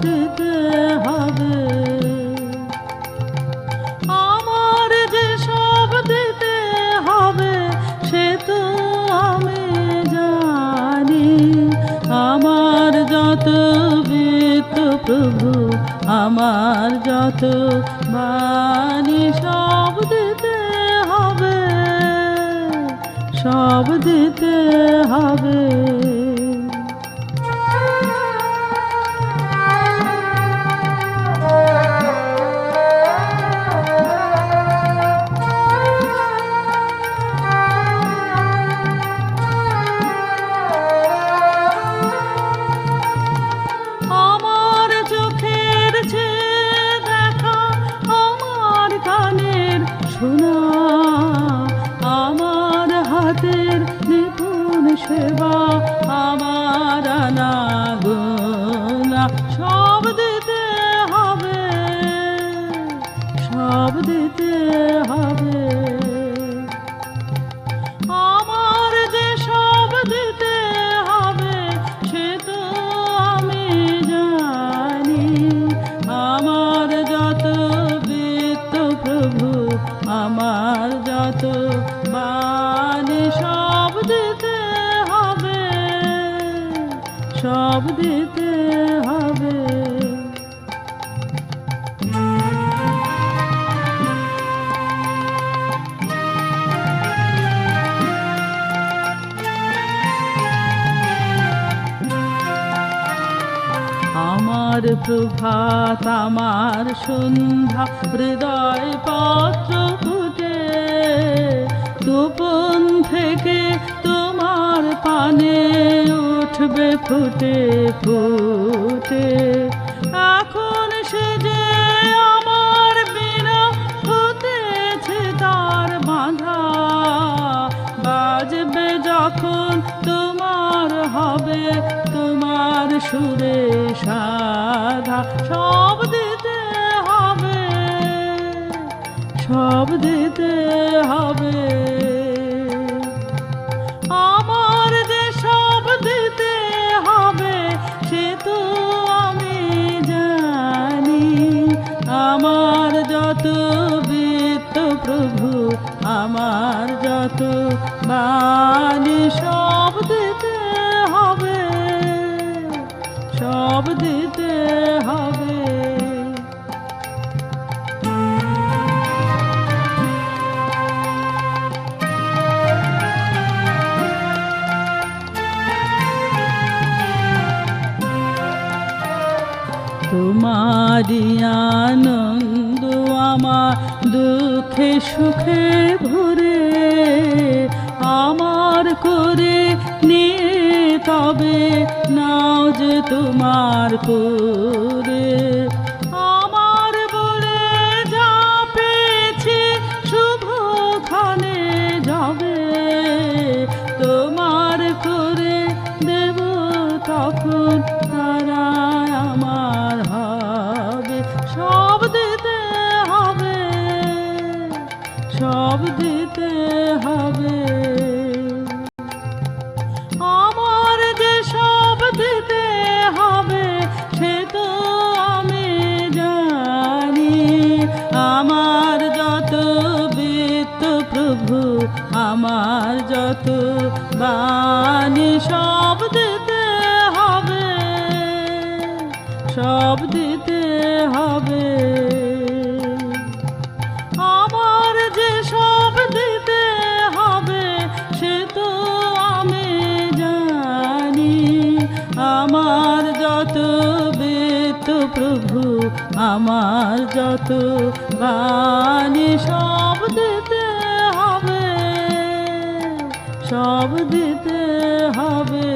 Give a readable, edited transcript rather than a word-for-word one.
দিতে হবে। আমার যে সব দিতে হবে সে তো আমি জানি। আমার যত বিত্ত প্রভু, আমার যত বাণী, সব দিতে হবে, সব দিতে হবে। আমার চোখের যে দেখা, আমার কানের শোনা, আমার হাতের নিপুণ সেবা, আমার আনাগোনা, সব দিতে হবে, সব দিতে হবে। আমার যে সব দিতে হবে সে তো আমি জানি। আমার যত বিত্ত প্রভু, আমার যত বাণী, সব দিতে হবে, সব দিতে হবে। আমার প্রভাত, আমার সন্ধ্যা, হৃদয় পত্র ফুটে, গোপন থেকে তোমার পানে উঠবে ফুটে ফুটে। এখন সে যে আমার বিনা হতেছে তার বাঁধা, বাজবে যখন তোমার হবে তোমার সুরে সাধা, সব দিতে হবে, সব দিতে হবে। আমার যে সব দিতে হবে সে তো আমি জানি। আমার যত বিত্ত প্রভু, আমার যত বাণী, সব দিতে হবে, সব দিতে হবে। তোমারি আনন্দ আমার দুঃখে সুখে ভরে, আমার করে নিয়ে তবে নাও যে তোমার করে। আমার বলে যা পেয়েছি শুভখানে যাবে, তোমার করে দেব তখন তারা আমার হবে, সব দিতে হবে, সব দিতে হবে। আমার যে সব দিতে হবে সে তো আমি জানি। আমার যত বিত্ত প্রভু, আমার যত বাণী, সব দিতে হবে, সব দিতে হবে। আমার যে সব দিতে হবে সে তো আমি জানি। আমার যত বিত্ত প্রভু, আমার যত বাণী, সব দিতে হবে, সব দিতে হবে।